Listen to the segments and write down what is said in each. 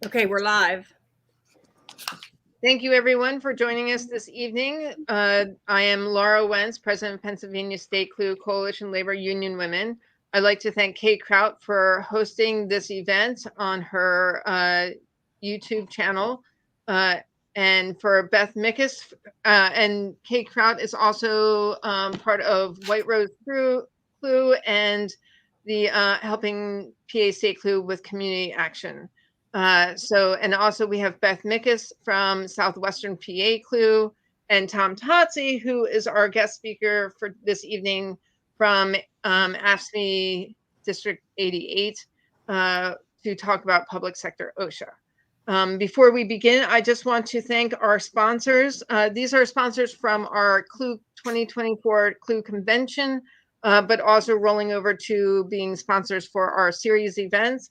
Okay, we're live. Thank you, everyone, for joining us this evening. I am Laura Wentz, President of Pennsylvania State CLUE Coalition Labor Union Women. I'd like to thank Kate Kraut for hosting this event on her YouTube channel, and for Beth Mickus. And Kate Kraut is also part of White Rose CLUE and the helping PA State CLUE with community action. And also we have Beth Mickus from Southwestern PA CLUE and Tom Tosti, who is our guest speaker for this evening from AFSCME District 88 to talk about public sector OSHA. Before we begin, I just want to thank our sponsors. These are sponsors from our CLUE 2024 CLUE convention, but also rolling over to being sponsors for our series events.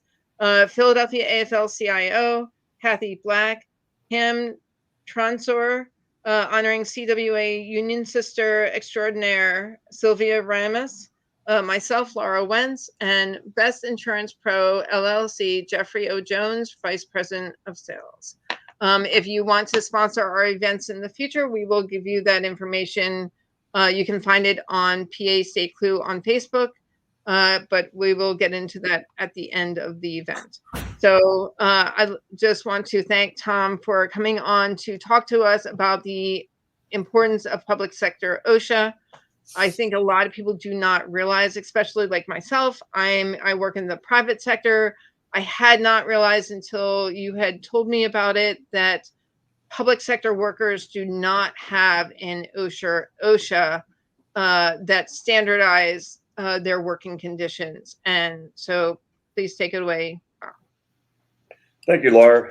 Philadelphia AFL-CIO, Kathy Black, Pam Tronsor, honoring CWA Union Sister Extraordinaire, Sylvia Ramos, myself, Laura Wentz, and Best Insurance Pro LLC, Jeffrey O. Jones, Vice President of Sales. If you want to sponsor our events in the future, we will give you that information. You can find it on PA State CLUE on Facebook. But we will get into that at the end of the event. So I just want to thank Tom for coming on to talk to us about the importance of public sector OSHA. I think a lot of people do not realize, especially like myself, I work in the private sector. I had not realized until you had told me about it that public sector workers do not have an OSHA that standardize their working conditions. And so please take it away. Thank you, Laura.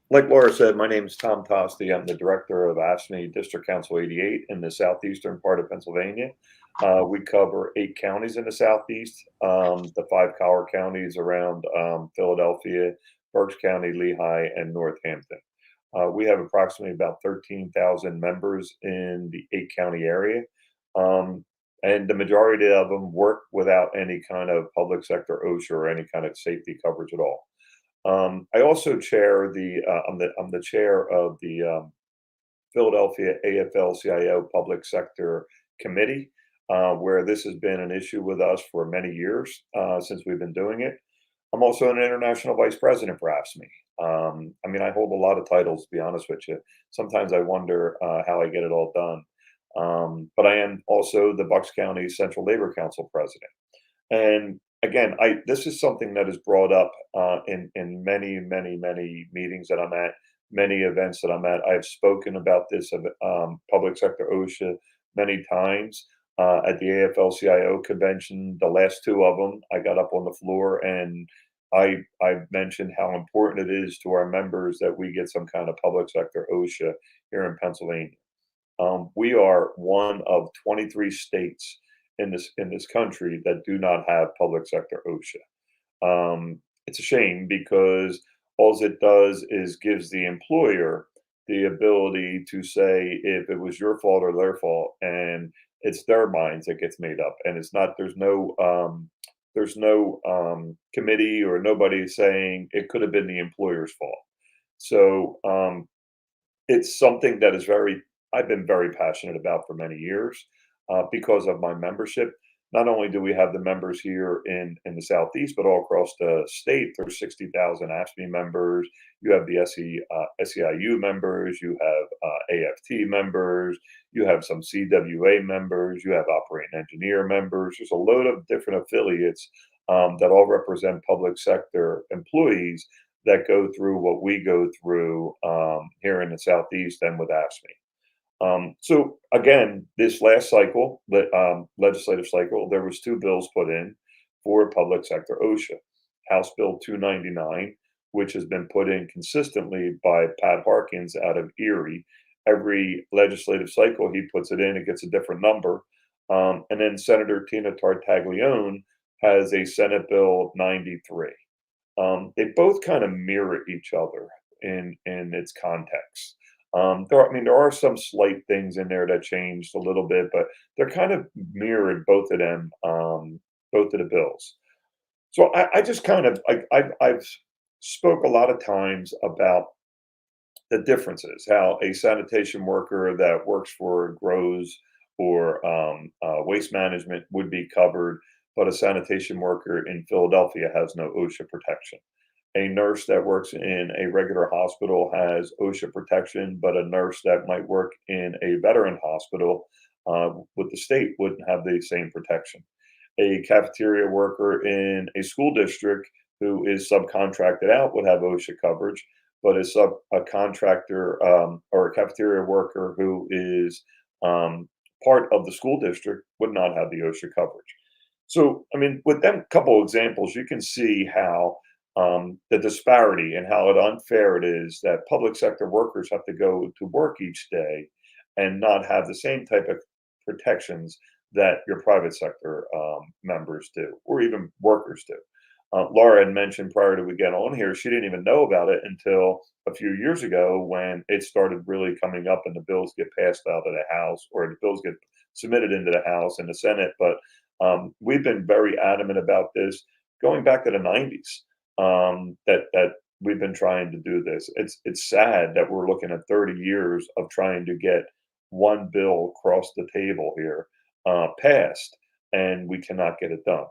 Like Laura said, my name is Tom Tosti. I'm the director of AFSCME District Council 88 in the southeastern part of Pennsylvania. We cover 8 counties in the southeast, the 5 collar counties around Philadelphia, Berks County, Lehigh, and Northampton. We have approximately about 13,000 members in the 8-county area. And the majority of them work without any kind of public sector OSHA or any kind of safety coverage at all. I also chair I'm the chair of the Philadelphia AFL-CIO Public Sector Committee, where this has been an issue with us for many years since we've been doing it. I'm also an international vice president for AFSCME. I mean, I hold a lot of titles, to be honest with you. Sometimes I wonder how I get it all done. But I am also the Bucks County Central Labor Council president. And again, this is something that is brought up in many meetings that I'm at, many events that I'm at. I've spoken about this public sector OSHA many times at the AFL-CIO convention. The last 2 of them, I got up on the floor and I mentioned how important it is to our members that we get some kind of public sector OSHA here in Pennsylvania. We are one of 23 states in this country that do not have public sector OSHA. It's a shame because all it does is gives the employer the ability to say if it was your fault or their fault, and it's their minds that gets made up, and it's not. There's no committee or nobody saying it could have been the employer's fault. So it's something that I've been very passionate about for many years because of my membership. Not only do we have the members here in the Southeast, but all across the state, there's 60,000 AFSCME members. You have the SEIU members, you have AFT members, you have some CWA members, you have operating engineer members. There's a load of different affiliates that all represent public sector employees that go through what we go through here in the Southeast and with AFSCME. So again, this last cycle, legislative cycle, there was 2 bills put in for public sector OSHA. House Bill 299, which has been put in consistently by Pat Harkins out of Erie. Every legislative cycle, he puts it in, it gets a different number. And then Senator Tina Tartaglione has a Senate Bill 93. They both kind of mirror each other in its context. There are some slight things in there that changed a little bit, but they're kind of mirrored, both of them, both of the bills. So I just kind of I've spoke a lot of times about the differences, how a sanitation worker that works for grows or waste management would be covered, but a sanitation worker in Philadelphia has no OSHA protection. A nurse that works in a regular hospital has OSHA protection, but a nurse that might work in a veteran hospital with the state wouldn't have the same protection. A cafeteria worker in a school district who is subcontracted out would have OSHA coverage, but a contractor or a cafeteria worker who is part of the school district would not have the OSHA coverage. So, I mean, with them couple examples, you can see how the disparity and how unfair it is that public sector workers have to go to work each day and not have the same type of protections that your private sector members do, or even workers do. Laura had mentioned prior to we get on here, she didn't even know about it until a few years ago when it started really coming up and the bills get passed out of the House, or the bills get submitted into the House and the Senate. But we've been very adamant about this going back to the 90s, that we've been trying to do this. It's sad that we're looking at 30 years of trying to get one bill across the table here passed, and we cannot get it done.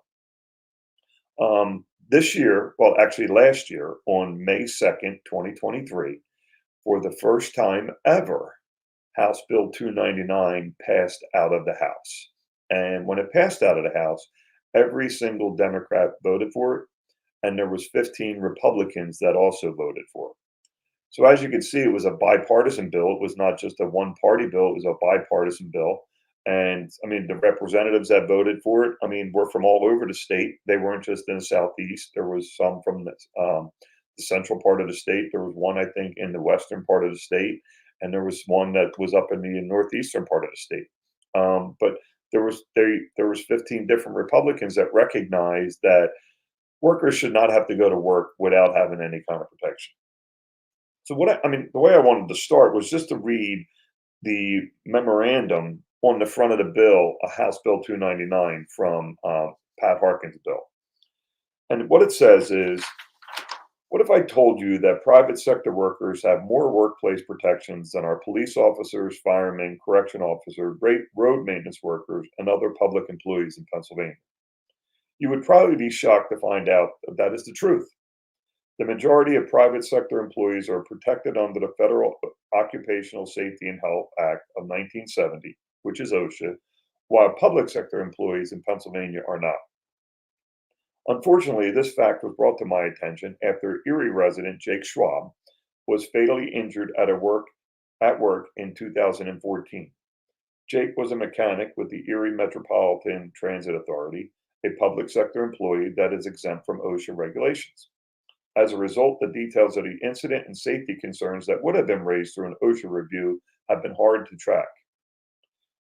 This year, well, actually last year, on May 2nd, 2023, for the first time ever, House Bill 299 passed out of the House. And when it passed out of the House, every single Democrat voted for it, and there was 15 Republicans that also voted for it. So as you can see, it was a bipartisan bill. It was not just a one-party bill, it was a bipartisan bill. And I mean, the representatives that voted for it, I mean, were from all over the state. They weren't just in the Southeast. There was some from the central part of the state. There was one, I think, in the western part of the state. And there was one that was up in the northeastern part of the state. But there was 15 different Republicans that recognized that workers should not have to go to work without having any kind of protection. So I mean, the way I wanted to start was just to read the memorandum on the front of the bill, a House Bill 299 from Pat Harkin's bill. And what it says is, what if I told you that private sector workers have more workplace protections than our police officers, firemen, correction officers, road maintenance workers, and other public employees in Pennsylvania? You would probably be shocked to find out that that is the truth. The majority of private sector employees are protected under the Federal Occupational Safety and Health Act of 1970, which is OSHA, while public sector employees in Pennsylvania are not. Unfortunately, this fact was brought to my attention after Erie resident Jake Schwab was fatally injured at work in 2014. Jake was a mechanic with the Erie Metropolitan Transit Authority, a public sector employee that is exempt from OSHA regulations. As a result, the details of the incident and safety concerns that would have been raised through an OSHA review have been hard to track.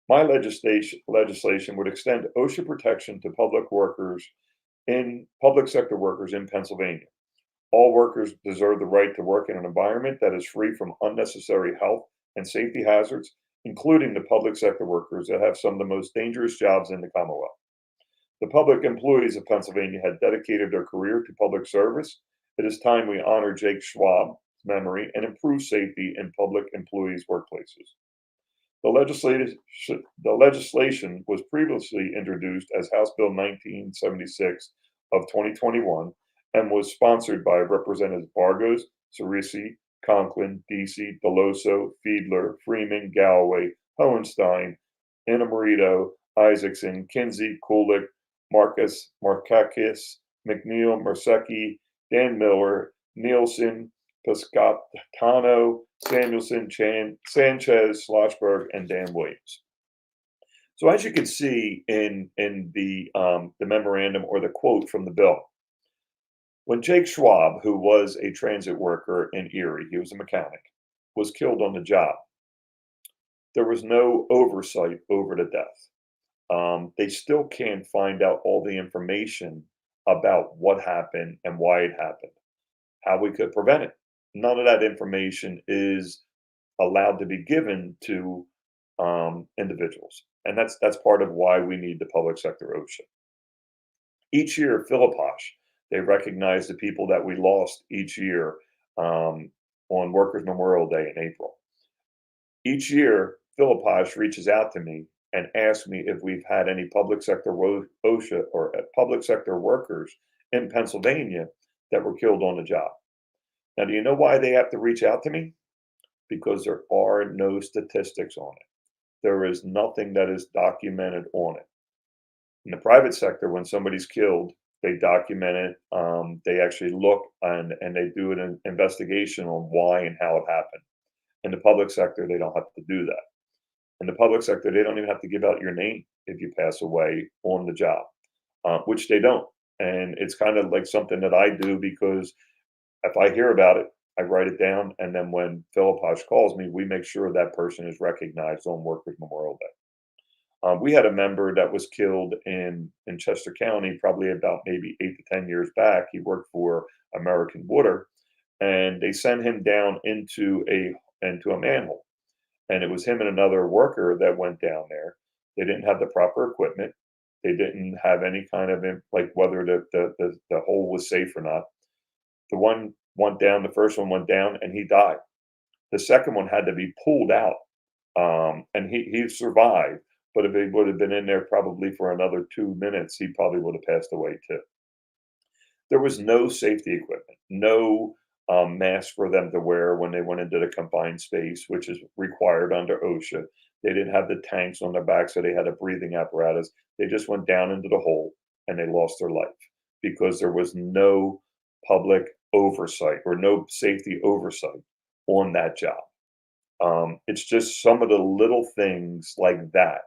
My legislation would extend OSHA protection to public sector workers in Pennsylvania. All workers deserve the right to work in an environment that is free from unnecessary health and safety hazards, including the public sector workers that have some of the most dangerous jobs in the Commonwealth. The public employees of Pennsylvania had dedicated their career to public service. It is time we honor Jake Schwab's memory and improve safety in public employees' workplaces. The legislation was previously introduced as House Bill 1976 of 2021 and was sponsored by Representatives Bargos, Cerisi, Conklin, Deasy, Deloso, Fiedler, Freeman, Galloway, Hohenstein, Innamarito, Isaacson, Kinsey, Kulik, Markakis, McNeil, Mersecki, Dan Miller, Nielsen, Piscatano, Samuelson, Sanchez, Schlossberg, and Dan Williams. So as you can see in the memorandum or the quote from the bill, when Jake Schwab, who was a transit worker in Erie, he was a mechanic, was killed on the job, there was no oversight over the death. They still can't find out all the information about what happened and why it happened, how we could prevent it. None of that information is allowed to be given to individuals. And that's part of why we need the public sector OSHA. Each year, Philipposh, They recognize the people that we lost each year on Workers' Memorial Day in April. Each year, Philipposh reaches out to me and asks me if we've had any public sector OSHA or public sector workers in Pennsylvania that were killed on the job. Now, do you know why they have to reach out to me? Because there are no statistics on it. There is nothing that is documented on it. In the private sector, when somebody's killed, they document it. They actually look and they do an investigation on why and how it happened. In the public sector, they don't have to do that. In the public sector, they don't even have to give out your name if you pass away on the job, which they don't. And it's kind of like something that I do because if I hear about it, I write it down. And then when Philipposh calls me, we make sure that person is recognized on Workers' Memorial Day. We had a member that was killed in Chester County, probably about maybe 8 to 10 years back. He worked for American Water, and they sent him down into a manhole. And it was him and another worker that went down there. They didn't have the proper equipment. They didn't have any kind of like whether the hole was safe or not. The one went down. The first one went down, and he died. The second one had to be pulled out, and he survived. But if he would have been in there probably for another 2 minutes, he probably would have passed away too. There was no safety equipment, no mask for them to wear when they went into the confined space, which is required under OSHA. They didn't have the tanks on their back, so they had a breathing apparatus. They just went down into the hole and they lost their life because there was no public oversight or no safety oversight on that job. It's just some of the little things like that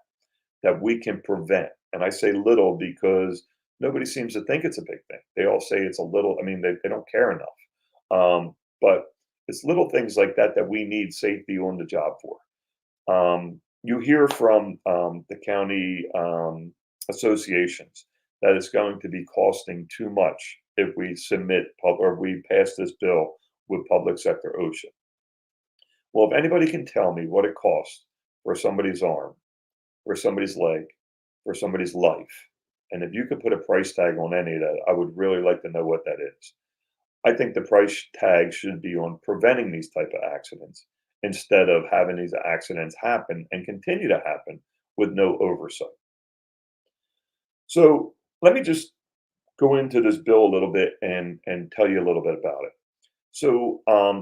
that we can prevent. And I say little because nobody seems to think it's a big thing. They all say it's a little, I mean, they don't care enough. But it's little things like that that we need safety on the job for. You hear from the county associations that it's going to be costing too much if we submit or we pass this bill with public sector OSHA. Well, if anybody can tell me what it costs for somebody's arm, for somebody's leg, for somebody's life, and if you could put a price tag on any of that, I would really like to know what that is. I think the price tag should be on preventing these type of accidents instead of having these accidents happen and continue to happen with no oversight. So let me just go into this bill a little bit and tell you a little bit about it. So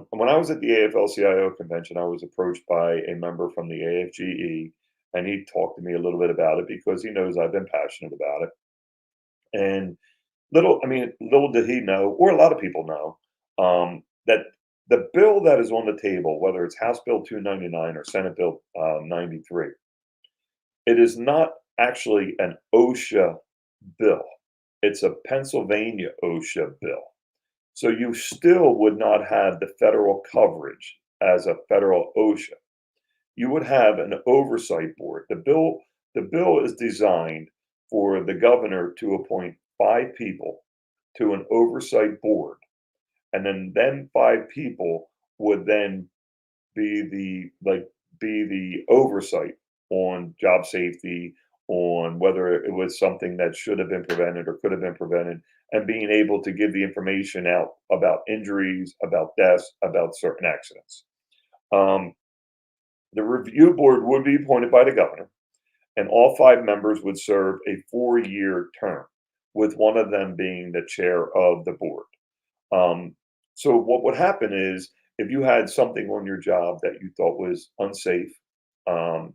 when I was at the AFL-CIO convention, I was approached by a member from the AFGE, and he talked to me a little bit about it because he knows I've been passionate about it. And little did he know, or a lot of people know, that the bill that is on the table, whether it's House Bill 299 or Senate Bill 93, it is not actually an OSHA bill. It's a Pennsylvania OSHA bill. So you still would not have the federal coverage as a federal OSHA. You would have an oversight board. The bill is designed for the governor to appoint 5 people to an oversight board, and then 5 people would then be the oversight on job safety, on whether it was something that should have been prevented or could have been prevented, and being able to give the information out about injuries, about deaths, about certain accidents. The review board would be appointed by the governor, and all 5 members would serve a 4-year term, with one of them being the chair of the board. So what would happen is if you had something on your job that you thought was unsafe,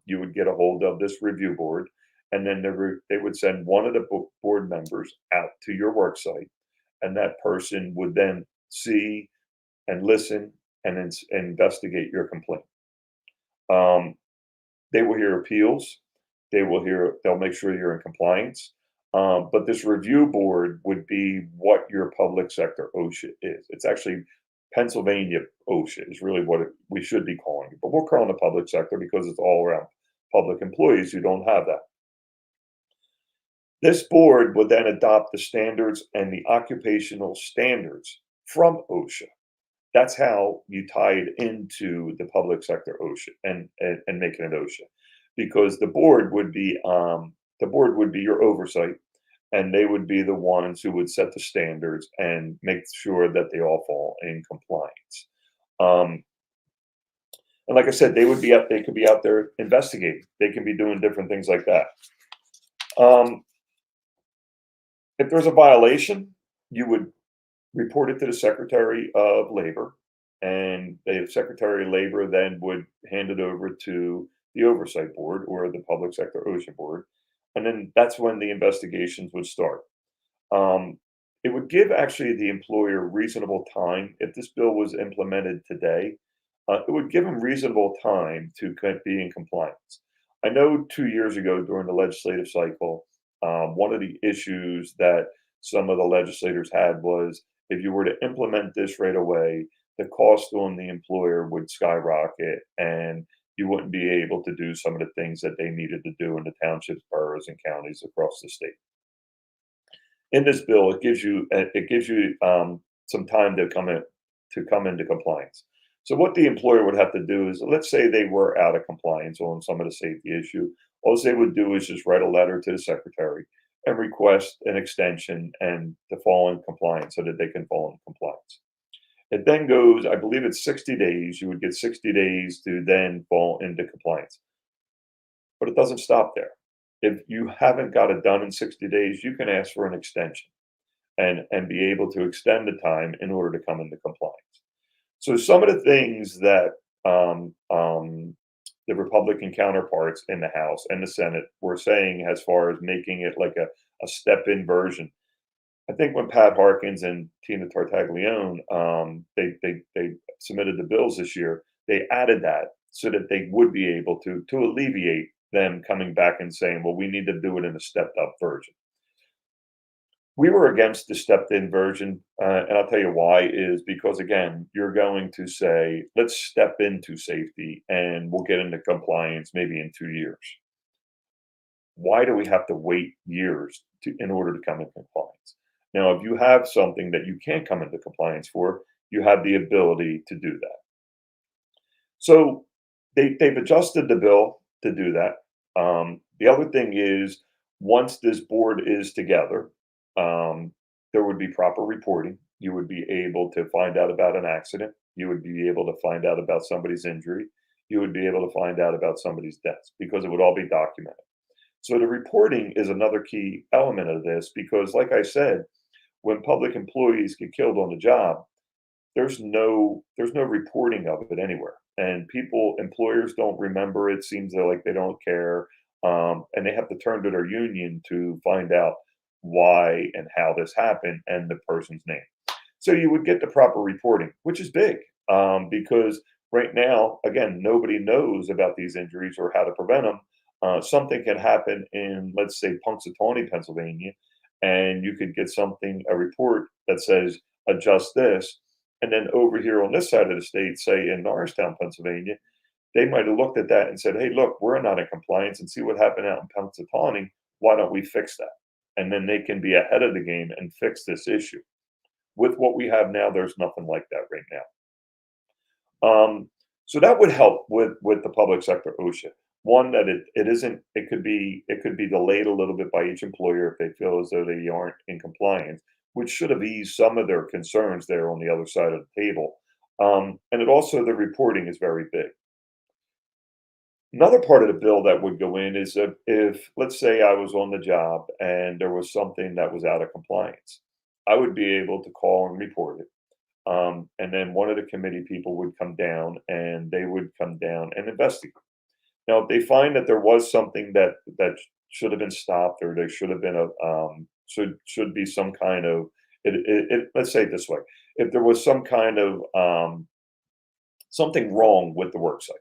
you would get a hold of this review board, and then they would send one of the board members out to your work site, and that person would then see and listen and investigate your complaint. They will hear appeals. They'll make sure you're in compliance. But this review board would be what your public sector OSHA is. It's actually Pennsylvania OSHA is really what we should be calling it. But we're calling it public sector because it's all around public employees who don't have that. This board would then adopt the standards and the occupational standards from OSHA. That's how you tie it into the public sector OSHA and making it OSHA, because the board would be your oversight, and they would be the ones who would set the standards and make sure that they all fall in compliance. Um, and like I said, they could be out there investigating. They can be doing different things like that. If there's a violation, you would report it to the Secretary of Labor, and the Secretary of Labor then would hand it over to the Oversight Board or the Public Sector OSHA Board, and then that's when the investigations would start. Um, it would give actually the employer reasonable time if this bill was implemented today. It would give them reasonable time to be in compliance. I know 2 years ago during the legislative cycle, one of the issues that some of the legislators had was if you were to implement this right away, the cost on the employer would skyrocket and you wouldn't be able to do some of the things that they needed to do in the townships, boroughs, and counties across the state. In this bill, it gives you some time to come into compliance. So what the employer would have to do is, let's say they were out of compliance on some of the safety issue. All they would do is just write a letter to the secretary and request an extension and to fall in compliance so that they can fall in compliance. It then goes, I believe it's 60 days. You would get 60 days to then fall into compliance. But it doesn't stop there. If you haven't got it done in 60 days, you can ask for an extension and be able to extend the time in order to come into compliance. So some of the things that the Republican counterparts in the House and the Senate were saying as far as making it like a step-in version. I think when Pat Harkins and Tina Tartaglione they submitted the bills this year, they added that so that they would be able to alleviate them coming back and saying, well, we need to do it in a stepped up version. We were against the stepped in version, and I'll tell you why is because, again, you're going to say, let's step into safety and we'll get into compliance maybe in 2 years. Why do we have to wait years in order to come into compliance? Now, if you have something that you can't come into compliance for, you have the ability to do that. So they've adjusted the bill to do that. The other thing is, once this board is together, there would be proper reporting. You would be able to find out about an accident. You would be able to find out about somebody's injury. You would be able to find out about somebody's deaths because it would all be documented. So the reporting is another key element of this because, like I said, when public employees get killed on the job, there's no reporting of it anywhere, and employers don't remember it. Seems like they don't care, and they have to turn to their union to find out why and how this happened and the person's name. So you would get the proper reporting, which is big, because right now, again, nobody knows about these injuries or how to prevent them. Something can happen in, let's say, Punxsutawney, Pennsylvania, and you could get a report that says adjust this, and then over here on this side of the state, say in Norristown, Pennsylvania, they might have looked at that and said, hey, look, we're not in compliance, and see what happened out in Punxsutawney. Why don't we fix that? And then they can be ahead of the game and fix this issue. With what we have now, there's nothing like that right now. So that would help with the public sector OSHA. One, that it could be delayed a little bit by each employer if they feel as though they aren't in compliance, which should have eased some of their concerns there on the other side of the table. And it also, the reporting is very big. Another part of the bill that would go in is if, let's say, I was on the job and there was something that was out of compliance, I would be able to call and report it. And then one of the committee people would come down and they would come down and investigate. Now, if they find that there was something that should have been stopped, or there should have been should be some kind of let's say it this way: if there was some kind of something wrong with the work site,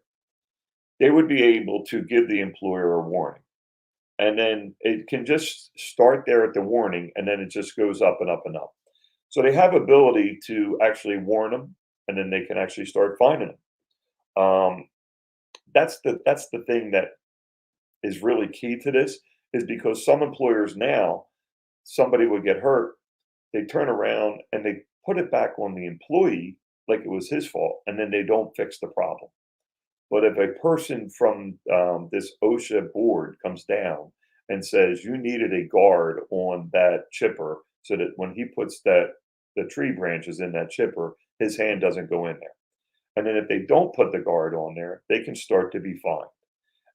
they would be able to give the employer a warning, and then it can just start there at the warning, and then it just goes up and up and up. So they have ability to actually warn them, and then they can actually start finding them. That's the thing that is really key to this, is because some employers now, somebody would get hurt, they turn around and they put it back on the employee like it was his fault, and then they don't fix the problem. But if a person from this OSHA board comes down and says you needed a guard on that chipper so that when he puts the tree branches in that chipper, his hand doesn't go in there. And then if they don't put the guard on there, they can start to be fined.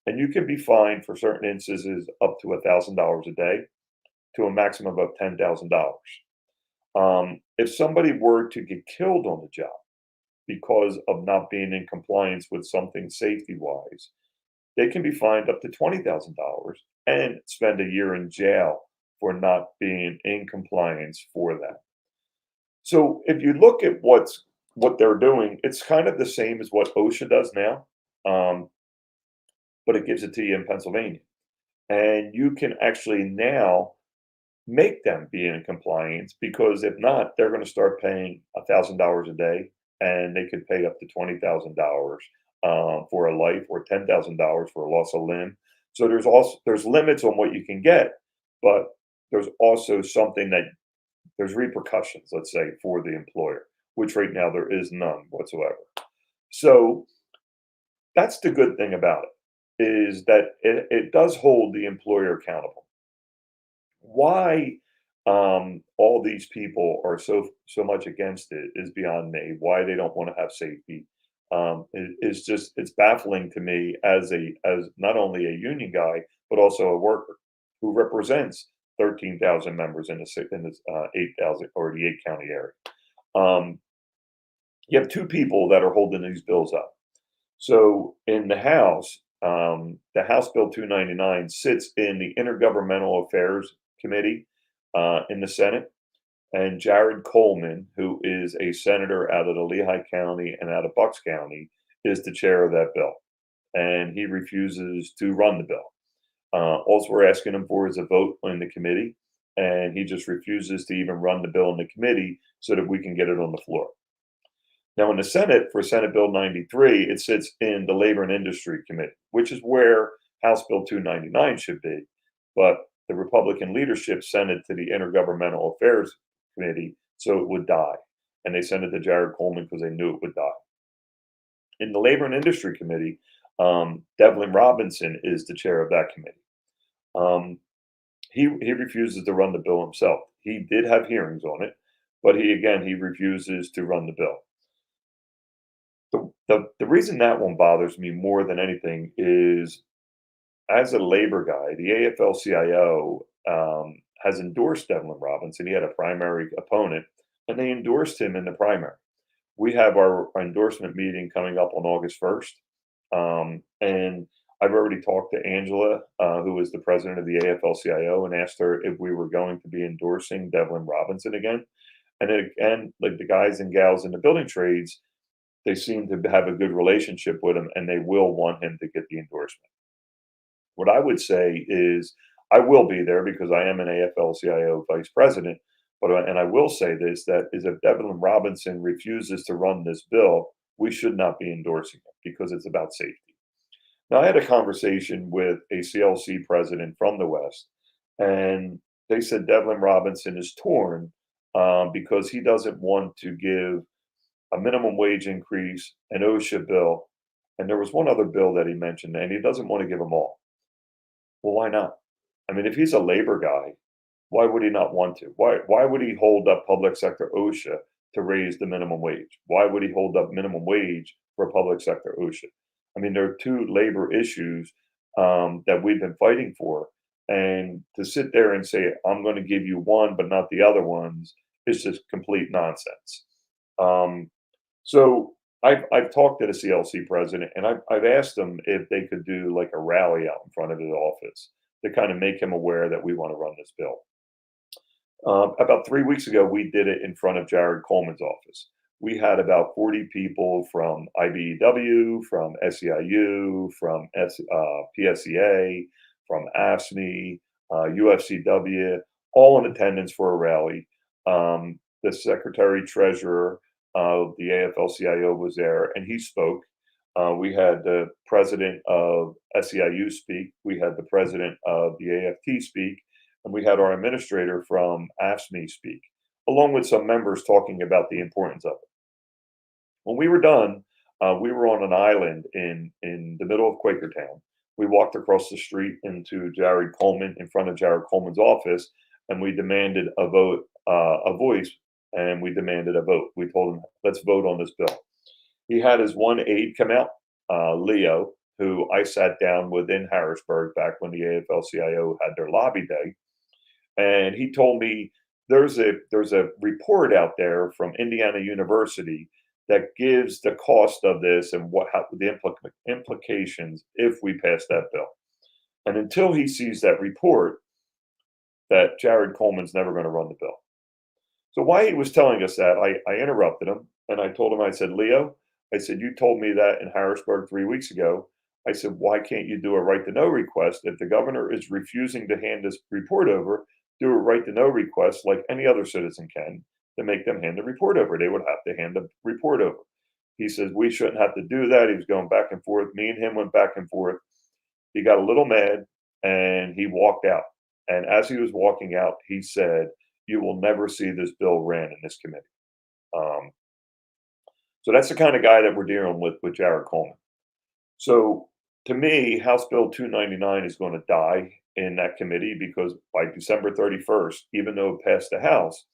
And you can be fined for certain instances up to $1,000 a day to a maximum of $10,000. If somebody were to get killed on the job because of not being in compliance with something safety wise, they can be fined up to $20,000 and spend a year in jail for not being in compliance for that. So if you look at what they're doing, it's kind of the same as what OSHA does now, but it gives it to you in Pennsylvania, and you can actually now make them be in compliance, because if not, they're going to start paying $1,000 a day, and they could pay up to $20,000 for a life, or $10,000 for a loss of limb. So there's limits on what you can get, but there's also something that there's repercussions, let's say, for the employer, which right now there is none whatsoever. So that's the good thing about it, is that it does hold the employer accountable. Why all these people are so much against it is beyond me. Why they don't want to have safety is just, it's baffling to me as not only a union guy but also a worker who represents 13,000 members in this 8,000 or the 8 county area. You have two people that are holding these bills up. So in the House Bill 299 sits in the Intergovernmental Affairs Committee in the Senate, and Jared Coleman, who is a senator out of the Lehigh County and out of Bucks County, is the chair of that bill, and he refuses to run the bill. All we're asking him for is a vote in the committee, and he just refuses to even run the bill in the committee so that we can get it on the floor. Now, in the Senate, for Senate Bill 93, it sits in the Labor and Industry Committee, which is where House Bill 299 should be. But the Republican leadership sent it to the Intergovernmental Affairs Committee so it would die. And they sent it to Jared Coleman because they knew it would die. In the Labor and Industry Committee, Devlin Robinson is the chair of that committee. He refuses to run the bill himself. He did have hearings on it, but he refuses to run the bill. The reason that one bothers me more than anything is, as a labor guy, the AFL-CIO has endorsed Devlin Robinson. He had a primary opponent, and they endorsed him in the primary. We have our endorsement meeting coming up on August 1st, and I've already talked to Angela, who is the president of the AFL-CIO, and asked her if we were going to be endorsing Devlin Robinson again. And again, like the guys and gals in the building trades, they seem to have a good relationship with him, and they will want him to get the endorsement. What I would say is I will be there because I am an AFL-CIO vice president, and I will say this, that is, if Devlin Robinson refuses to run this bill, we should not be endorsing it because it's about safety. Now, I had a conversation with a CLC president from the West, and they said Devlin Robinson is torn because he doesn't want to give a minimum wage increase, an OSHA bill, and there was one other bill that he mentioned, and he doesn't want to give them all. Well, why not? I mean, if he's a labor guy, why would he not want to? Why would he hold up public sector OSHA to raise the minimum wage? Why would he hold up minimum wage for public sector OSHA? I mean, there are two labor issues that we've been fighting for, and to sit there and say, I'm going to give you one but not the other ones, is just complete nonsense. So I've talked to the CLC president, and I've asked them if they could do like a rally out in front of his office to kind of make him aware that we want to run this bill. About 3 weeks ago, we did it in front of Jared Coleman's office. We had about 40 people from IBEW, from SEIU, from PSEA, from AFSCME, UFCW, all in attendance for a rally. The secretary treasurer of the AFL-CIO was there, and he spoke. We had the president of SEIU speak. We had the president of the AFT speak, and we had our administrator from AFSCME speak, along with some members talking about the importance of it. When we were done, we were on an island in the middle of Quakertown. we walked across the street into Jared Coleman, in front of Jared Coleman's office, and we demanded a vote, a voice, and we demanded a vote. We told him, let's vote on this bill. He had his one aide come out, Leo, who I sat down with in Harrisburg back when the AFL-CIO had their lobby day, and he told me there's a report out there from Indiana University that gives the cost of this and how the implications if we pass that bill. And until he sees that report, that Jared Coleman's never going to run the bill. So while he was telling us that, I interrupted him and I told him, I said, Leo, I said, you told me that in Harrisburg 3 weeks ago. I said, why can't you do a right to know request? If the governor is refusing to hand this report over, do a right to know request like any other citizen can to make them hand the report over. They would have to hand the report over. He says, we shouldn't have to do that. He was going back and forth. Me and him went back and forth. He got a little mad and he walked out. And as he was walking out, he said, you will never see this bill ran in this committee. So that's the kind of guy that we're dealing with Jared Coleman. So to me, House Bill 299 is going to die in that committee because by December 31st, even though it passed the House,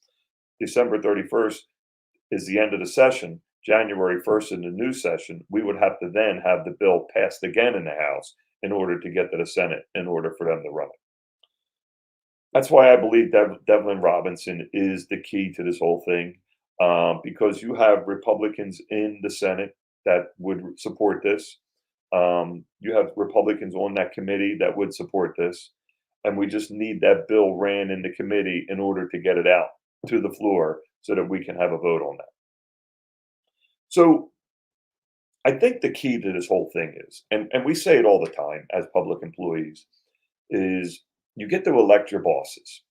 December 31st is the end of the session. January 1st in the new session, we would have to then have the bill passed again in the House in order to get to the Senate in order for them to run it. That's why I believe Devlin Robinson is the key to this whole thing, because you have Republicans in the Senate that would support this. You have Republicans on that committee that would support this. And we just need that bill ran in the committee in order to get it out to the floor so that we can have a vote on that. So I think the key to this whole thing is, and we say it all the time as public employees, is you get to elect your bosses.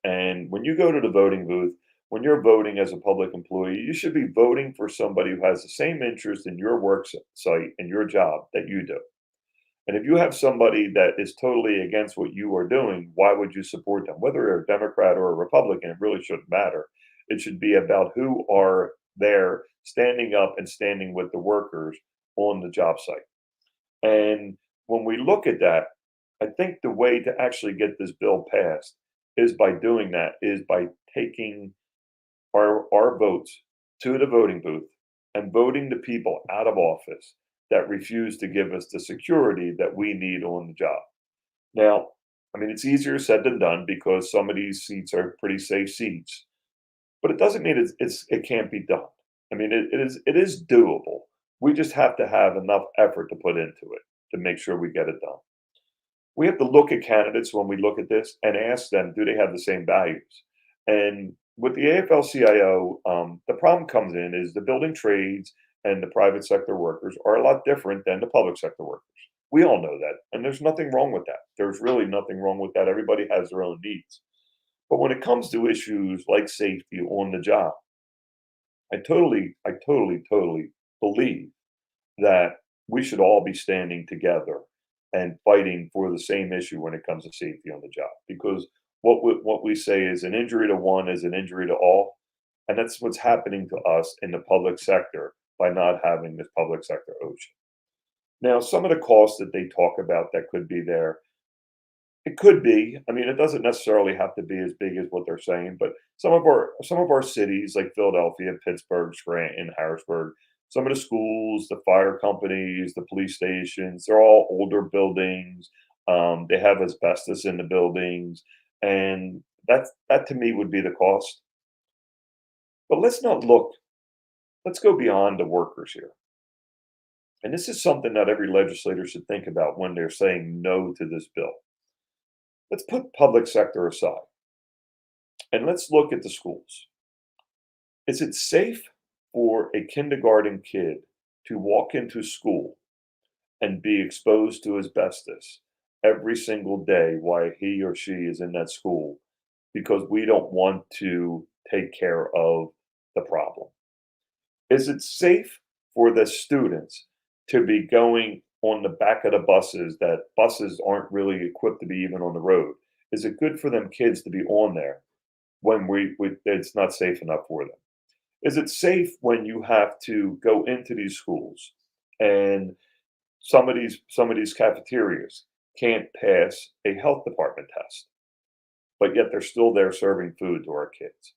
And when you go to the voting booth, when you're voting as a public employee, you should be voting for somebody who has the same interest in your work site and your job that you do. And if you have somebody that is totally against what you are doing, why would you support them? Whether they're a Democrat or a Republican, it really shouldn't matter. It should be about who are there standing up and standing with the workers on the job site. And when we look at that, I think the way to actually get this bill passed is by doing that, is by taking our votes to the voting booth and voting the people out of office that refuse to give us the security that we need on the job. Now, I mean, it's easier said than done because some of these seats are pretty safe seats, but it doesn't mean it can't be done. I mean, it is doable. We just have to have enough effort to put into it to make sure we get it done. We have to look at candidates when we look at this and ask them, do they have the same values? And with the AFL-CIO, the problem comes in is the building trades and the private sector workers are a lot different than the public sector workers. We all know that, and there's nothing wrong with that. There's really nothing wrong with that. Everybody has their own needs. But when it comes to issues like safety on the job, I totally believe that we should all be standing together and fighting for the same issue when it comes to safety on the job. Because what we say is an injury to one is an injury to all. And that's what's happening to us in the public sector by not having this public sector OSHA. Now, some of the costs that they talk about that could be there, it could be. I mean, it doesn't necessarily have to be as big as what they're saying, but some of our cities like Philadelphia, Pittsburgh, Scranton, Harrisburg, some of the schools, the fire companies, the police stations, they're all older buildings. They have asbestos in the buildings, and that to me would be the cost. But let's go beyond the workers here. And this is something that every legislator should think about when they're saying no to this bill. Let's put public sector aside and let's look at the schools. Is it safe for a kindergarten kid to walk into school and be exposed to asbestos every single day while he or she is in that school because we don't want to take care of the problem? Is it safe for the students to be going on the back of the buses that buses aren't really equipped to be even on the road? Is it good for them kids to be on there when it's not safe enough for them? Is it safe when you have to go into these schools and some of these cafeterias can't pass a health department test, but yet they're still there serving food to our kids.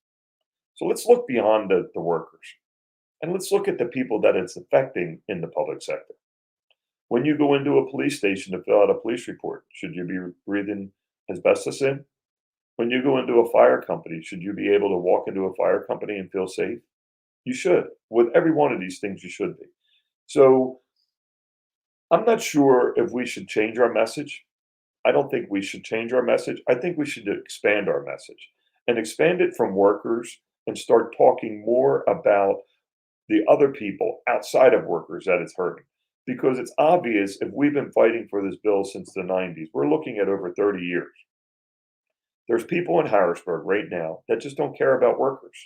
So let's look beyond the workers and let's look at the people that it's affecting in the public sector. When you go into a police station to fill out a police report, should you be breathing asbestos in? When you go into a fire company, should you be able to walk into a fire company and feel safe? You should. With every one of these things, you should be. So I'm not sure if we should change our message. I don't think we should change our message. I think we should expand our message and expand it from workers and start talking more about the other people outside of workers that it's hurting. Because it's obvious if we've been fighting for this bill since the 90s, we're looking at over 30 years. There's people in Harrisburg right now that just don't care about workers,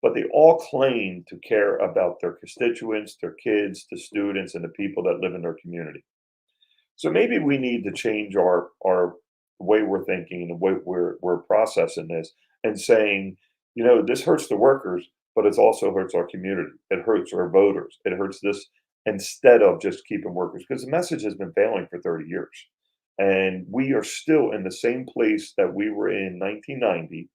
but they all claim to care about their constituents, their kids, the students, and the people that live in their community. So maybe we need to change our way we're thinking and the way we're processing this and saying, this hurts the workers, but it also hurts our community. It hurts our voters. It hurts this instead of just keeping workers, because the message has been failing for 30 years. And we are still in the same place that we were in 1990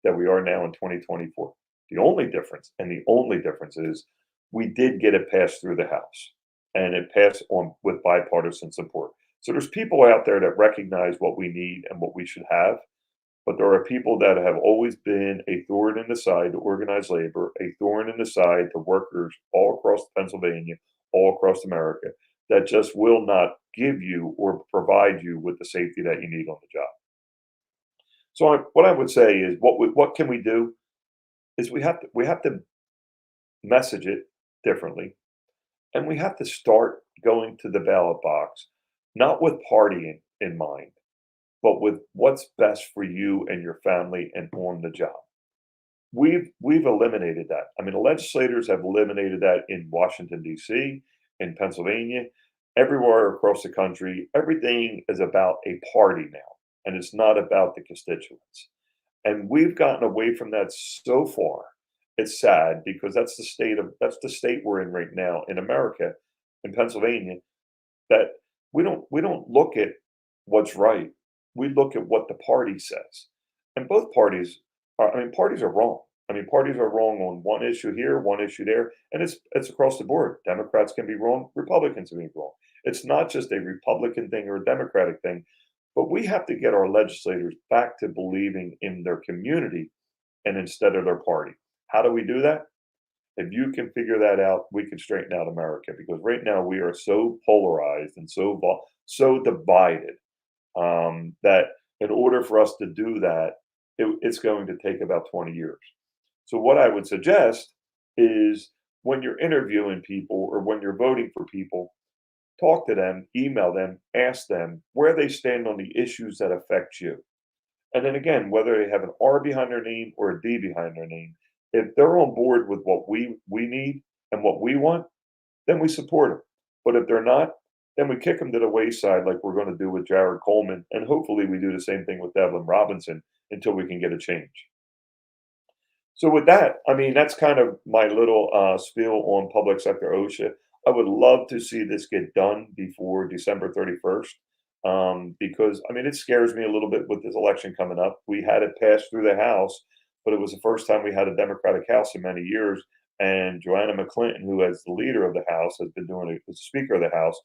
that we are now in 2024. The only difference is we did get it passed through the House and it passed on with bipartisan support. So there's people out there that recognize what we need and what we should have. But there are people that have always been a thorn in the side to organized labor, a thorn in the side to workers all across Pennsylvania, all across America, that just will not give you or provide you with the safety that you need on the job. So what I would say is, what can we do? Is we have to message it differently, and we have to start going to the ballot box, not with partying in mind, but with what's best for you and your family and on the job. We've eliminated that. I mean, the legislators have eliminated that in Washington, D.C., in Pennsylvania, everywhere across the country. Everything is about a party now, and it's not about the constituents. And we've gotten away from that so far. It's sad because that's the state we're in right now in America, in Pennsylvania, that we don't look at what's right. We look at what the party says. And both parties parties are wrong. Parties are wrong on one issue here, one issue there, and it's across the board. Democrats can be wrong, Republicans can be wrong. It's not just a Republican thing or a Democratic thing, but we have to get our legislators back to believing in their community and instead of their party. How do we do that? If you can figure that out, we can straighten out America, because right now we are so polarized and so divided that in order for us to do that, it's going to take about 20 years. So what I would suggest is, when you're interviewing people or when you're voting for people, talk to them, email them, ask them where they stand on the issues that affect you. And then again, whether they have an R behind their name or a D behind their name, if they're on board with what we need and what we want, then we support them. But if they're not, then we kick them to the wayside, like we're going to do with Jared Coleman. And hopefully we do the same thing with Devlin Robinson until we can get a change. So with that, that's kind of my little spiel on public sector OSHA. I would love to see this get done before December 31st, because it scares me a little bit with this election coming up. We had it passed through the House, but it was the first time we had a Democratic House in many years. And Joanna McClinton, who as the leader of the House, as the Speaker of the House,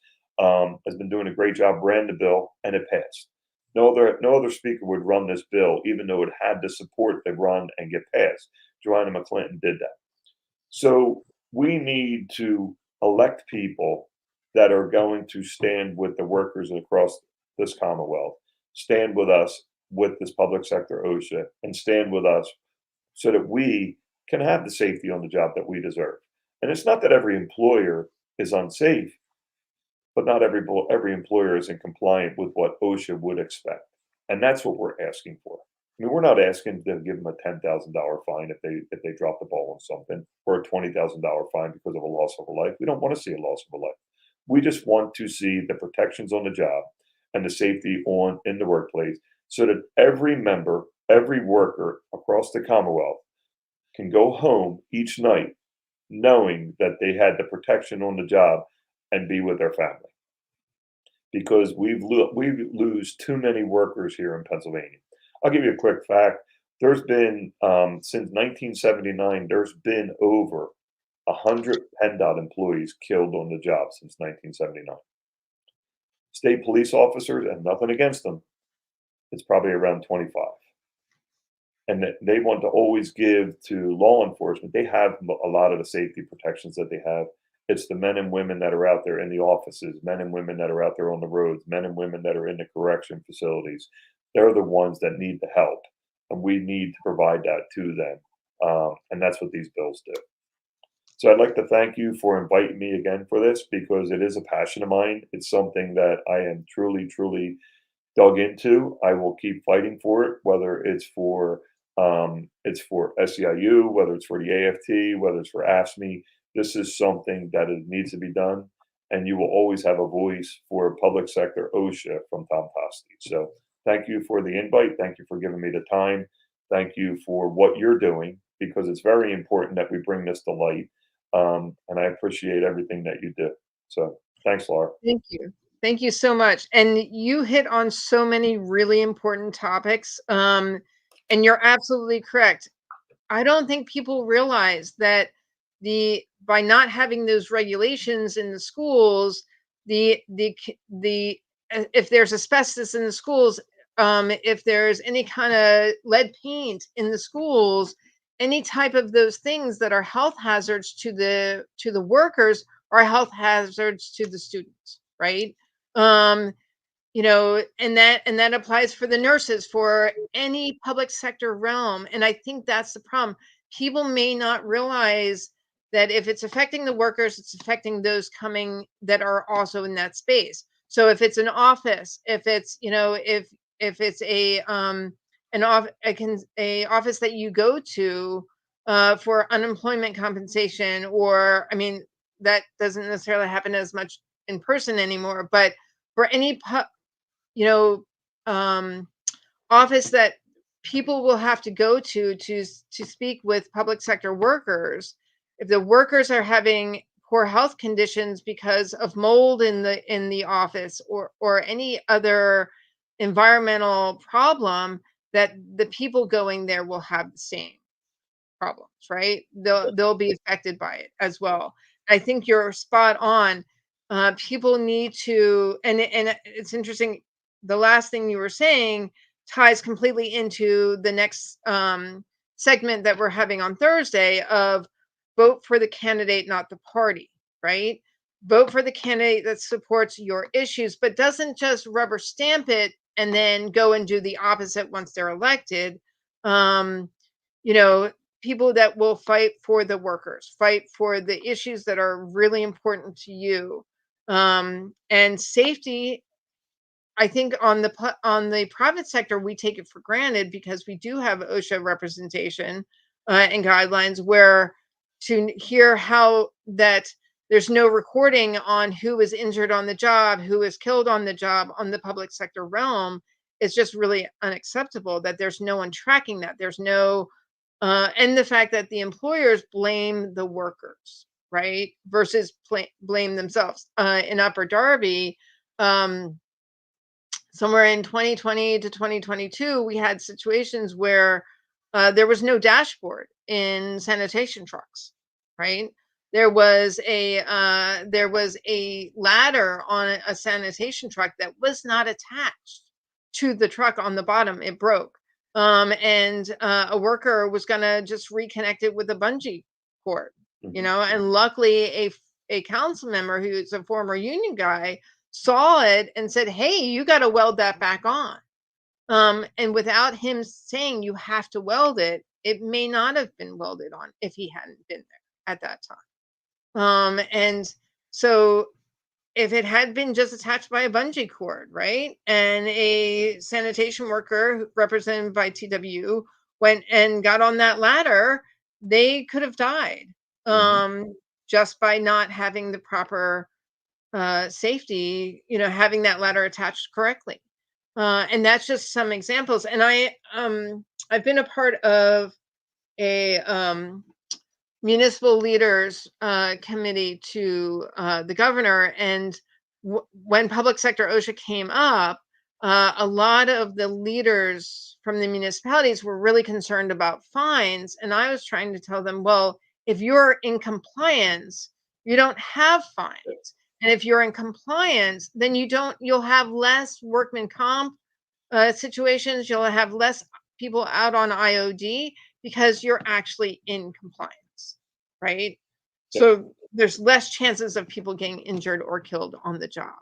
has been doing a great job, ran the bill, and it passed. No other speaker would run this bill, even though it had the support to run and get passed. Joanna McClinton did that. So we need to elect people that are going to stand with the workers across this Commonwealth, stand with us with this public sector OSHA, and stand with us so that we can have the safety on the job that we deserve. And it's not that every employer is unsafe, but not every employer is in compliant with what OSHA would expect. And that's what we're asking for. We're not asking to give them a $10,000 fine if they drop the ball on something, or a $20,000 fine because of a loss of a life. We don't want to see a loss of a life. We just want to see the protections on the job and the safety in the workplace, so that every member, every worker across the Commonwealth can go home each night knowing that they had the protection on the job and be with their family. Because we lose too many workers here in Pennsylvania. I'll give you a quick fact. There's been, since 1979, there's been over 100 PennDOT employees killed on the job since 1979. State police officers, and nothing against them, it's probably around 25. And they want to always give to law enforcement. They have a lot of the safety protections that they have. It's the men and women that are out there in the offices, men and women that are out there on the roads, men and women that are in the correction facilities. They're the ones that need the help, and we need to provide that to them. And that's what these bills do. So I'd like to thank you for inviting me again for this, because it is a passion of mine. It's something that I am truly, truly dug into. I will keep fighting for it, whether it's for SEIU, whether it's for the AFT, whether it's for AFSCME. This is something that needs to be done, and you will always have a voice for public sector OSHA from Tom Tosti. So thank you for the invite. Thank you for giving me the time. Thank you for what you're doing, because it's very important that we bring this to light. And I appreciate everything that you do. So thanks, Laura. Thank you. Thank you so much. And you hit on so many really important topics. And you're absolutely correct. I don't think people realize that by not having those regulations in the schools, if there's asbestos in the schools, if there's any kind of lead paint in the schools, any type of those things that are health hazards to the workers are health hazards to the students, right? You know, and that applies for the nurses, for any public sector realm. And I think that's the problem. People may not realize that if it's affecting the workers, it's affecting those coming that are also in that space. So if it's an office, if it's, you know, if it's a office that you go to for unemployment compensation, or I mean, that doesn't necessarily happen as much in person anymore, but for any office that people will have to go to speak with public sector workers, if the workers are having poor health conditions because of mold in the office, or any other environmental problem, that the people going there will have the same problems, right? They'll be affected by it as well. I think you're spot on. People need to, and it's interesting. The last thing you were saying ties completely into the next segment that we're having on Thursday of vote for the candidate, not the party, right? Vote for the candidate that supports your issues, but doesn't just rubber stamp it and then go and do the opposite once they're elected. You know, people that will fight for the workers, fight for the issues that are really important to you. And safety, I think on the private sector, we take it for granted because we do have OSHA representation and guidelines, where to hear how that there's no recording on who was injured on the job, who was killed on the job on the public sector realm, is just really unacceptable, that there's no one tracking that. There's no, and the fact that the employers blame the workers, right, versus blame themselves. In Upper Darby, somewhere in 2020 to 2022, we had situations where there was no dashboard in sanitation trucks, right? There was a ladder on a sanitation truck that was not attached to the truck on the bottom. It broke. And a worker was going to just reconnect it with a bungee cord, you know, and luckily a council member who's a former union guy saw it and said, "Hey, you got to weld that back on." And without him saying you have to weld it, it may not have been welded on if he hadn't been there at that time. And so if it had been just attached by a bungee cord, right, and a sanitation worker represented by TW went and got on that ladder, they could have died just by not having the proper safety, you know, having that ladder attached correctly. And that's just some examples. And I've been a part of a municipal leaders committee to the governor, and when public sector OSHA came up, a lot of the leaders from the municipalities were really concerned about fines, and I was trying to tell them, well, if you're in compliance, you don't have fines, and if you're in compliance, then you'll have less workman comp situations, you'll have less people out on IOD because you're actually in compliance, right? Yeah. So there's less chances of people getting injured or killed on the job.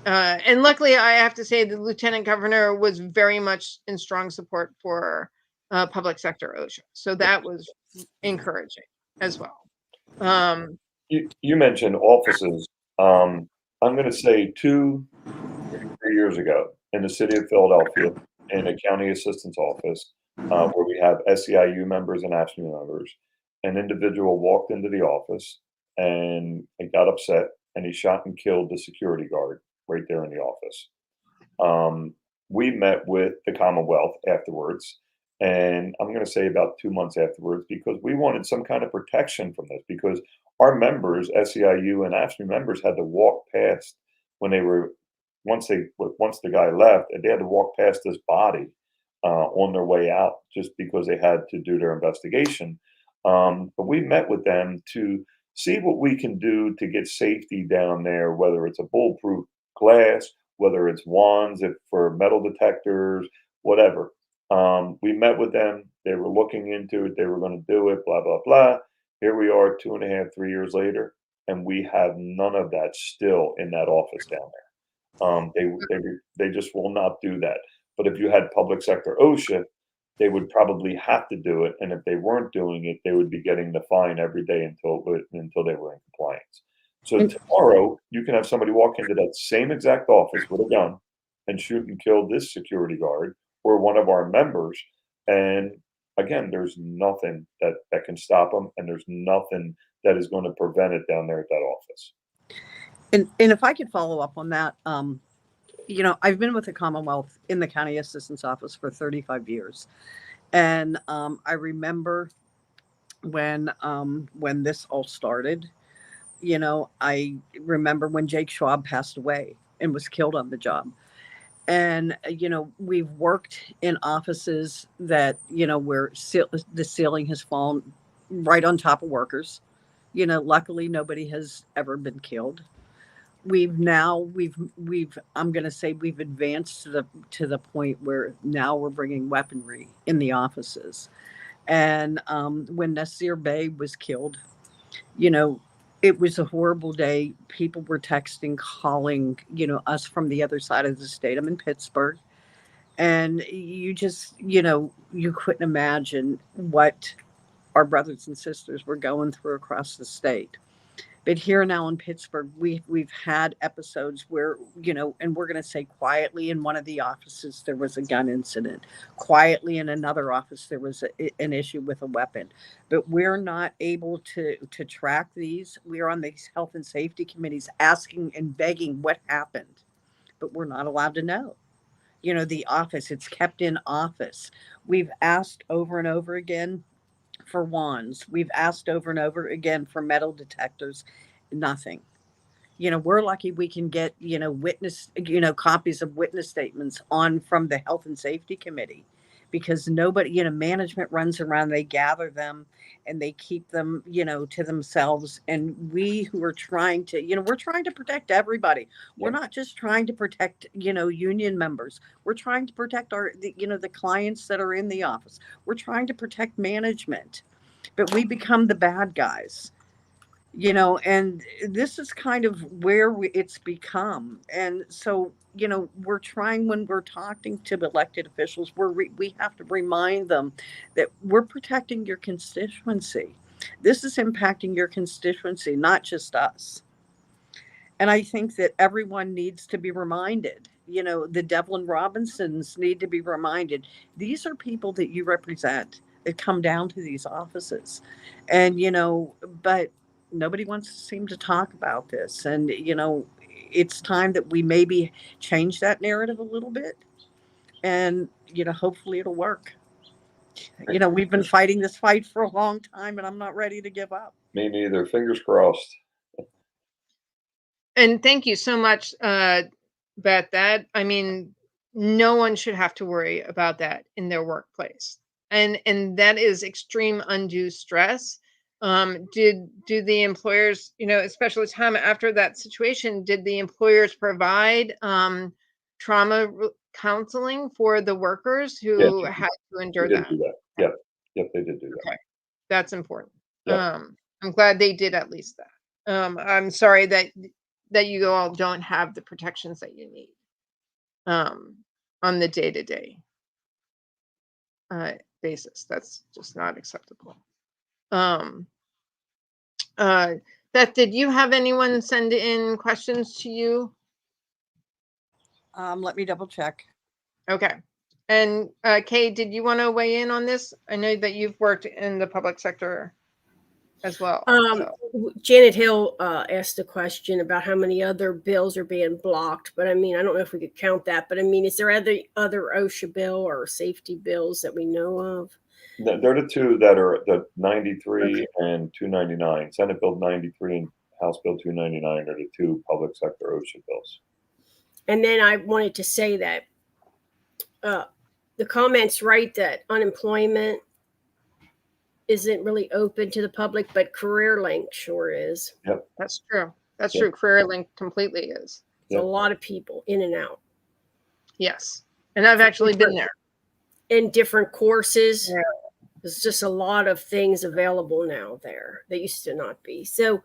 And luckily, I have to say the lieutenant governor was very much in strong support for public sector OSHA. So that was encouraging as well. You mentioned offices. I'm going to say 3 years ago in the city of Philadelphia, in a county assistant's office, where we have SEIU members and AFSCME members, an individual walked into the office and he got upset and he shot and killed the security guard right there in the office. We met with the Commonwealth afterwards, and I'm going to say about 2 months afterwards, because we wanted some kind of protection from this, because our members, SEIU and AFSCME members, had to walk past when they were once the guy left, they had to walk past his body on their way out just because they had to do their investigation. But we met with them to see what we can do to get safety down there, whether it's a bulletproof glass, whether it's wands for metal detectors, whatever. We met with them. They were looking into it. They were going to do it, blah, blah, blah. Here we are 2.5, 3 years later, and we have none of that still in that office down there. They just will not do that. But if you had public sector OSHA, they would probably have to do it. And if they weren't doing it, they would be getting the fine every day until they were in compliance. So tomorrow, you can have somebody walk into that same exact office with a gun and shoot and kill this security guard or one of our members. And again, there's nothing that can stop them, and there's nothing that is going to prevent it down there at that office. And if I could follow up on that, I've been with the Commonwealth in the county assistant's office for 35 years. And I remember when this all started, I remember when Jake Schwab passed away and was killed on the job. And, we've worked in offices that, where the ceiling has fallen right on top of workers. Luckily, nobody has ever been killed. We've I'm going to say we've advanced to the point where now we're bringing weaponry in the offices. And when Nasir Bey was killed, it was a horrible day. People were texting, calling, us from the other side of the state. I'm in Pittsburgh. And you just, you couldn't imagine what our brothers and sisters were going through across the state. But here now in Pittsburgh, we've had episodes where, and we're going to say quietly in one of the offices, there was a gun incident. Quietly in another office, there was an issue with a weapon. But we're not able to track these. We're on these health and safety committees asking and begging what happened. But we're not allowed to know. The office, it's kept in office. We've asked over and over again for wands. We've asked over and over again for metal detectors. Nothing. We're lucky we can get, witness, copies of witness statements from the health and safety committee, because nobody, management runs around, they gather them and they keep them, to themselves. And we who are trying to, we're trying to protect everybody. Yeah. We're not just trying to protect, union members. We're trying to protect the clients that are in the office. We're trying to protect management, but we become the bad guys. And this is kind of where it's become. And so, we're trying, when we're talking to elected officials, we have to remind them that we're protecting your constituency. This is impacting your constituency, not just us. And I think that everyone needs to be reminded, the Devlin Robinsons need to be reminded. These are people that you represent that come down to these offices. And, but nobody wants to seem to talk about this. And, it's time that we maybe change that narrative a little bit. And, hopefully it'll work. You know, we've been fighting this fight for a long time, and I'm not ready to give up. Me neither. Fingers crossed. And thank you so much, Beth. That, I mean, no one should have to worry about that in their workplace, and that is extreme undue stress. Do the employers, you know, especially Tom, after that situation, did the employers provide counseling for the workers Yes, who had to they endure did that? do that. Yep. Yep, they did do that. Okay, that's important. Yep. I'm glad they did at least that. I'm sorry that you all don't have the protections that you need on the day-to-day basis. That's just not acceptable. Um, Beth, did you have anyone send in questions to you? Let me double check. Okay. And Kay, did you want to weigh in on this? I know that you've worked in the public sector as well. So. Janet Hill asked a question about how many other bills are being blocked, but I mean, I don't know if we could count that, but I mean, is there other OSHA bill or safety bills that we know of? They're the two that are the 93 and 299. Senate Bill 93 and House Bill 299 are the two public sector OSHA bills. And then I wanted to say that the comment's right that unemployment isn't really open to the public, but CareerLink sure is. Yep. That's true. That's true. CareerLink completely is. There's a lot of people in and out. Yes. And I've actually been there. In different courses. Yeah. There's just a lot of things available now there that used to not be. So,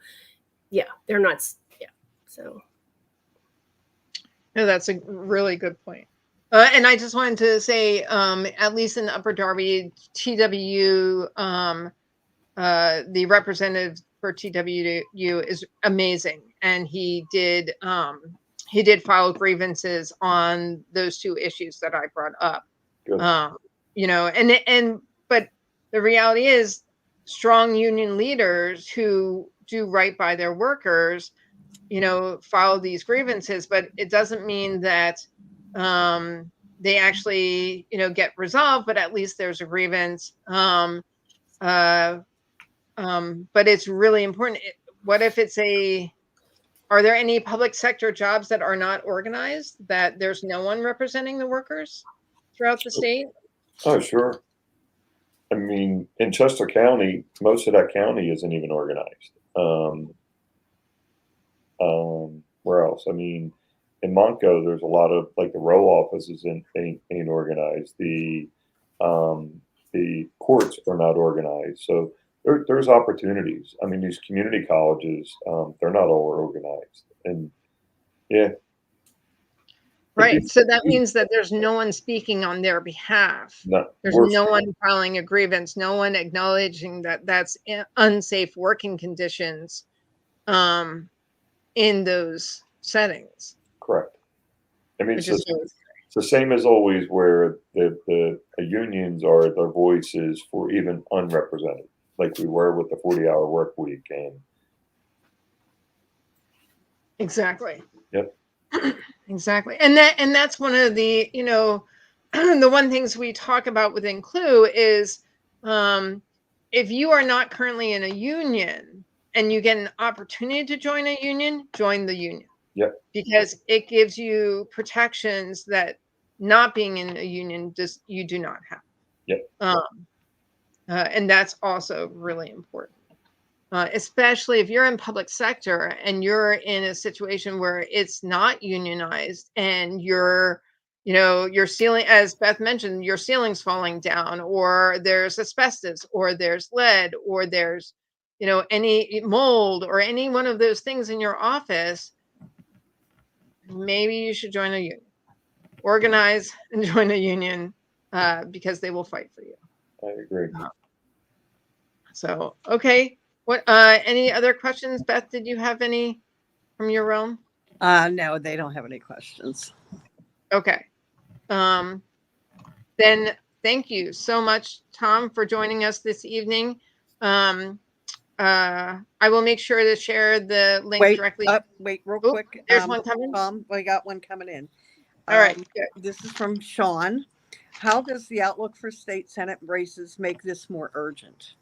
yeah, they're not. Yeah. So. No, that's a really good point. And I just wanted to say, at least in Upper Darby, TWU, the representative for TWU is amazing, and he did file grievances on those two issues that I brought up. Good. You know, but the reality is, strong union leaders who do right by their workers, you know, file these grievances, but it doesn't mean that they actually, you know, get resolved, but at least there's a grievance. But it's really important. What if are there any public sector jobs that are not organized, that there's no one representing the workers throughout the state? Oh, sure. I mean, in Chester County, most of that county isn't even organized. Where else? I mean, in Montco, there's a lot of, like, the row offices ain't organized. The courts are not organized. So there's opportunities. I mean, these community colleges, they're not all organized. And yeah. Right. So that means that there's no one speaking on their behalf. There's no one filing a grievance, no one acknowledging that that's unsafe working conditions in those settings. Correct. I mean, It's the same as always, where the unions are the voices for even unrepresented, like we were with the 40-hour work week. And exactly. Yep. Exactly. And that's one of the, you know, the one things we talk about within CLUE is if you are not currently in a union and you get an opportunity to join a union, join the union. Yep. Because it gives you protections that not being in a union you do not have. Yep. And that's also really important. Especially if you're in public sector and you're in a situation where it's not unionized and your ceiling, as Beth mentioned, your ceiling's falling down, or there's asbestos, or there's lead, or there's, you know, any mold or any one of those things in your office, maybe you should join a union. Organize and join a union because they will fight for you. I agree. So, okay. What any other questions? Beth, did you have any from your realm? No, they don't have any questions. Okay. Then thank you so much, Tom, for joining us this evening. I will make sure to share the link directly. Wait, real quick. There's one coming. Tom, we got one coming in. All right. This is from Sean. How does the outlook for state Senate races make this more urgent?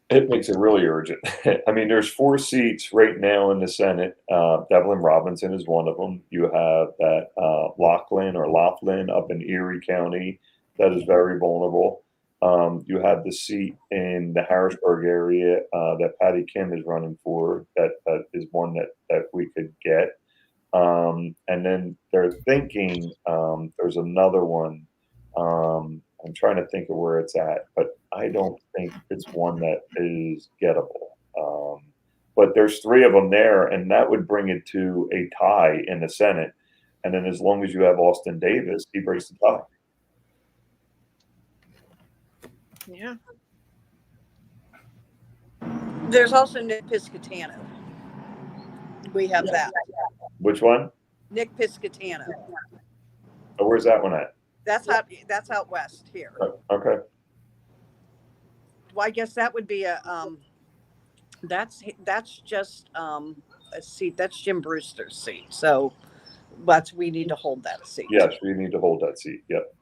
It makes it really urgent. I mean, there's 4 seats right now in the Senate. Devlin Robinson is one of them. You have that Laughlin up in Erie County that is very vulnerable. You have the seat in the Harrisburg area that Patty Kim is running for. That is one that we could get. And then they're thinking there's another one. I'm trying to think of where it's at, but I don't think it's one that is gettable. But there's 3 of them there, and that would bring it to a tie in the Senate. And then as long as you have Austin Davis, he breaks the tie. Yeah. There's also Nick Piscatano. We have that. Which one? Nick Piscatano. Oh, where's that one at? That's out west here. Oh, okay. Well, I guess that would be that's just a seat. That's Jim Brewster's seat. So we need to hold that seat. Yes, we need to hold that seat. Yep.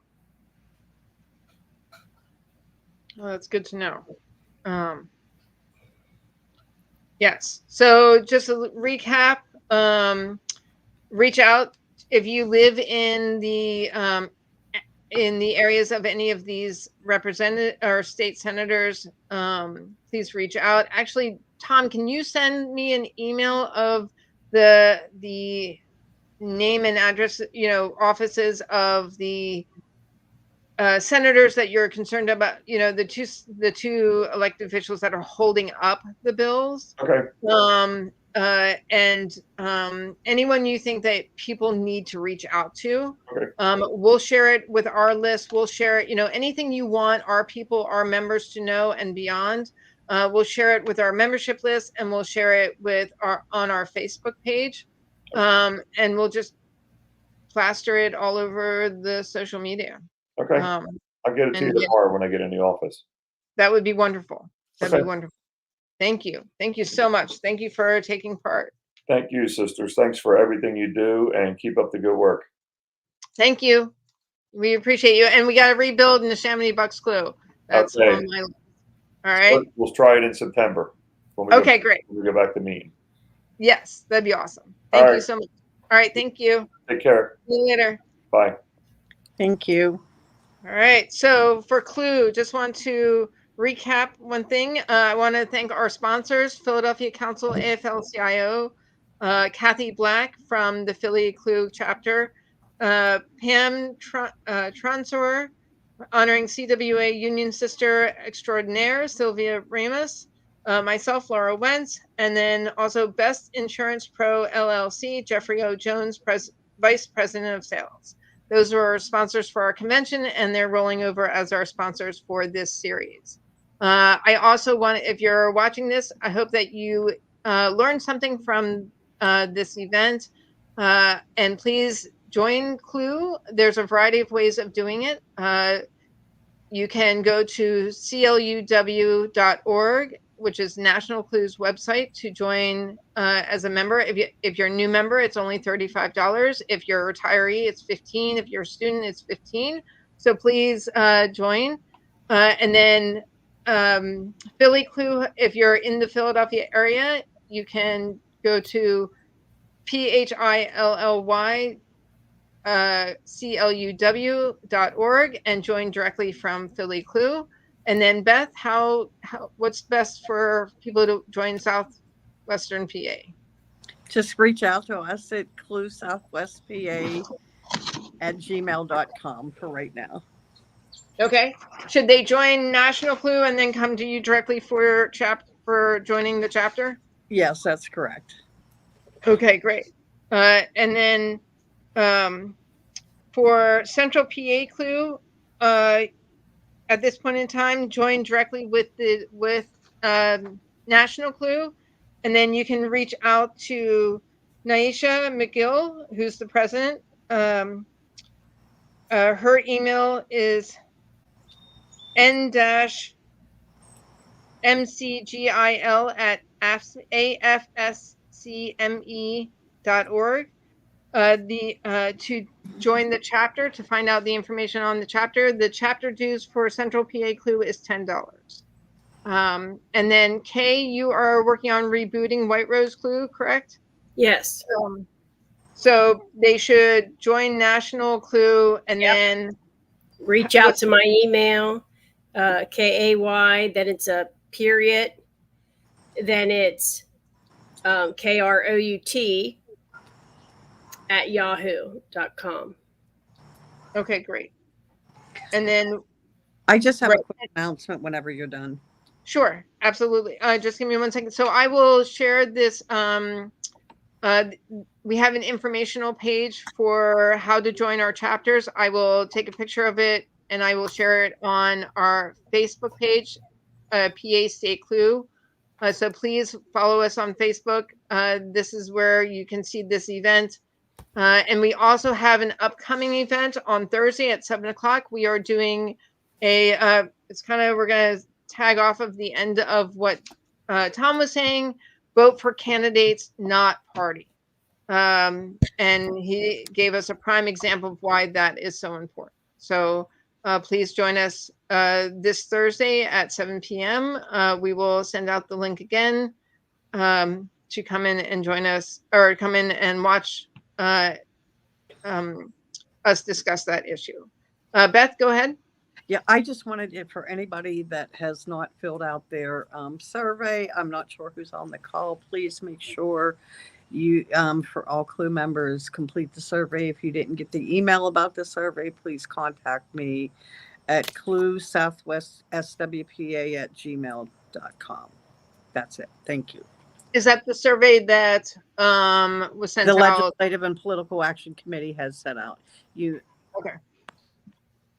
Well, that's good to know. Yes. So just a recap, reach out if you live in the areas of any of these represented or state senators, please reach out. Actually, Tom, can you send me an email of the name and address, offices of the senators that you're concerned about, the two elected officials that are holding up the bills. Okay. And anyone you think that people need to reach out to. Okay. We'll share it with our list. We'll share it, anything you want our people, our members to know and beyond. We'll share it with our membership list, and we'll share it on our Facebook page. And we'll just plaster it all over the social media. Okay. I'll get it to you tomorrow when I get in the office. That would be wonderful. That'd Okay. be wonderful. Thank you. Thank you so much. Thank you for taking part. Thank you, sisters. Thanks for everything you do, and keep up the good work. Thank you. We appreciate you. And we got to rebuild in the Chamonix Bucks Clue. That's Okay. on my list. All right. We'll try it in September. Okay, great. When we go back to meeting. Yes, that'd be awesome. Thank All you right. so much. All right. Thank you. Take care. See you later. Bye. Thank you. All right. So for Clue, just want to recap one thing. I want to thank our sponsors, Philadelphia Council, AFL-CIO, Kathy Black from the Philly Clue chapter, Pam Tronsor, honoring CWA Union Sister Extraordinaire, Sylvia Ramos, myself, Laura Wentz, and then also Best Insurance Pro LLC, Jeffrey O. Jones, Vice President of Sales. Those are our sponsors for our convention, and they're rolling over as our sponsors for this series. I also if you're watching this, I hope that you learned something from this event, and please join Clue. There's a variety of ways of doing it. You can go to cluw.org, which is National Clue's website, to join as a member. If you're a new member, it's only $35. If you're a retiree, it's $15. If you're a student, it's $15. So please join. And then Philly Clue, if you're in the Philadelphia area, you can go to PHILLY cluw.org and join directly from Philly Clue. And then Beth, what's best for people to join Southwestern PA? Just reach out to us at cluesouthwestpa@gmail.com for right now. Okay. Should they join National Clue and then come to you directly for joining the chapter? Yes, that's correct. Okay, great. And then for Central PA Clue, at this point in time, join directly with National Clue, and then you can reach out to Naisha McGill, who's the president. Her email is n-mcgil@afscme.org. To join the chapter, to find out the information on the chapter dues for Central PA Clue is $10. And then Kay, you are working on rebooting White Rose Clue, correct? Yes. So they should join National Clue and Yep. then Reach out to my email, KAY, then it's a period, then it's KROUT at yahoo.com. Okay, great. And then I just have Right. a quick announcement whenever you're done. sure, absolutely. Just give me 1 second. So I will share this. We have an informational page for how to join our chapters. I will take a picture of it and I will share it on our Facebook page, PA State Clue. So please follow us on Facebook. This is where you can see this event. And we also have an upcoming event on Thursday at 7:00. We are doing we're going to tag off of the end of what Tom was saying, vote for candidates, not party. And he gave us a prime example of why that is so important. So please join us this Thursday at 7 p.m. We will send out the link again to come in and join us, or come in and watch us discuss that issue. Beth, go ahead. Yeah, I just wanted it for anybody that has not filled out their survey. I'm not sure who's on the call. Please make sure you, for all Clue members, complete the survey. If you didn't get the email about the survey, please contact me at cluesouthwestswpa@gmail.com. That's it. Thank you. Is that the survey that was sent The out? Legislative and Political Action Committee has sent out.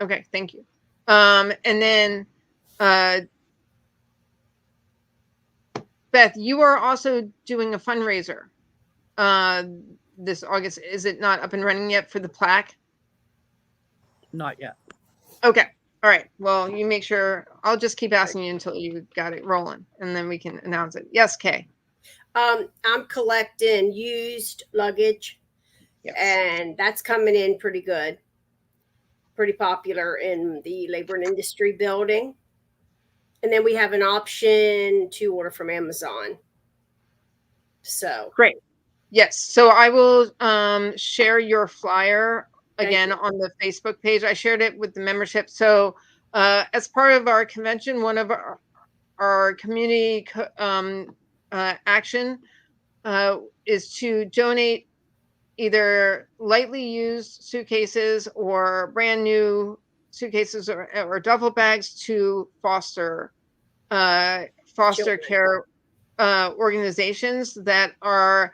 Okay, thank you. And then Beth, you are also doing a fundraiser this August. Is it not up and running yet for the plaque? Not yet. Okay. All right. Well, you make sure. I'll just keep asking you until you got it rolling, and then we can announce it. Yes, Kay. I'm collecting used luggage, Yes. and that's coming in pretty good. Pretty popular in the labor and industry building. And then we have an option to order from Amazon. So Great. Yes. So I will share your flyer again on the Facebook page. I shared it with the membership. So as part of our convention, one of our community action is to donate either lightly used suitcases or brand new suitcases or duffel bags to foster care organizations that are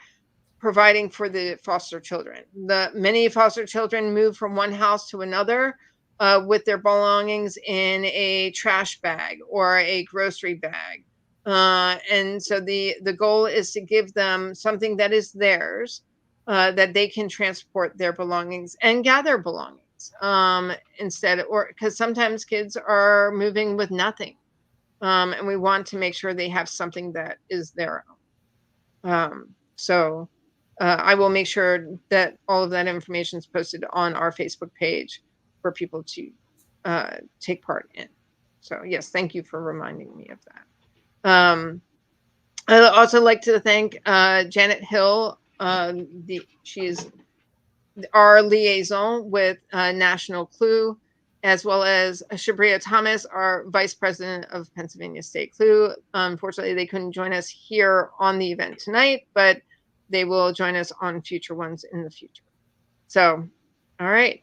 providing for the foster children. Many foster children move from one house to another with their belongings in a trash bag or a grocery bag. And so the goal is to give them something that is theirs, that they can transport their belongings and gather belongings instead, or because sometimes kids are moving with nothing. And we want to make sure they have something that is their own. So I will make sure that all of that information is posted on our Facebook page for people to take part in. So yes, thank you for reminding me of that. I'd also like to thank Janet Hill. She is our liaison with National Clue, as well as Shabria Thomas, our Vice President of Pennsylvania State Clue. Unfortunately, they couldn't join us here on the event tonight, but they will join us on future ones in the future. So, all right.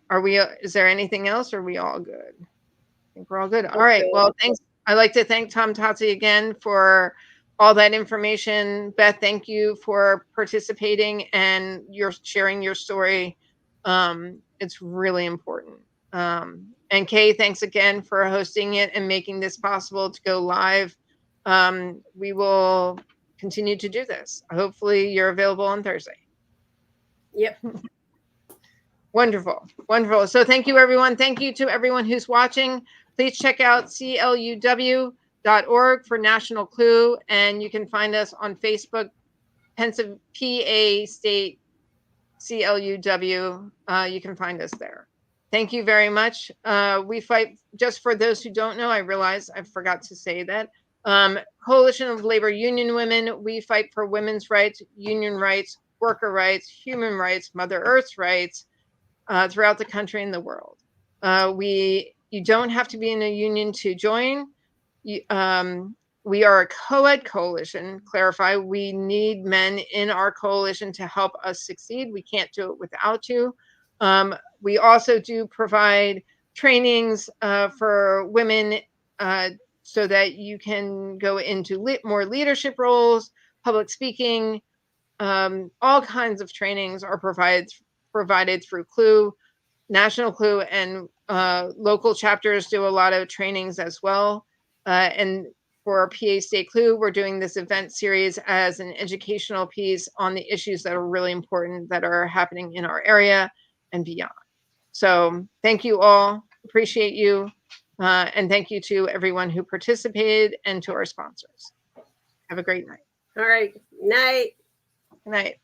Is there anything else? Or are we all good? I think we're all good. All right. Well, thanks. I'd like to thank Tom Totsi again for all that information. Beth, thank you for participating and sharing your story. It's really important. And Kay, thanks again for hosting it and making this possible to go live. We will continue to do this. Hopefully you're available on Thursday. Yep. Wonderful. Wonderful. So thank you, everyone. Thank you to everyone who's watching. Please check out cluw.org for National Clue. And you can find us on Facebook, PA State CLUW. You can find us there. Thank you very much. We fight, just for those who don't know, I realize I forgot to say that. Coalition of Labor Union Women, we fight for women's rights, union rights, worker rights, human rights, Mother Earth's rights throughout the country and the world. You don't have to be in a union to join. We are a co-ed coalition. Clarify, we need men in our coalition to help us succeed. We can't do it without you. We also do provide trainings for women so that you can go into more leadership roles, public speaking. All kinds of trainings are provided through CLUE, National CLUE, and local chapters do a lot of trainings as well. And for our PA State CLUE, we're doing this event series as an educational piece on the issues that are really important that are happening in our area and beyond. So thank you all. Appreciate you. And thank you to everyone who participated and to our sponsors. Have a great night. All right. Night. Good night.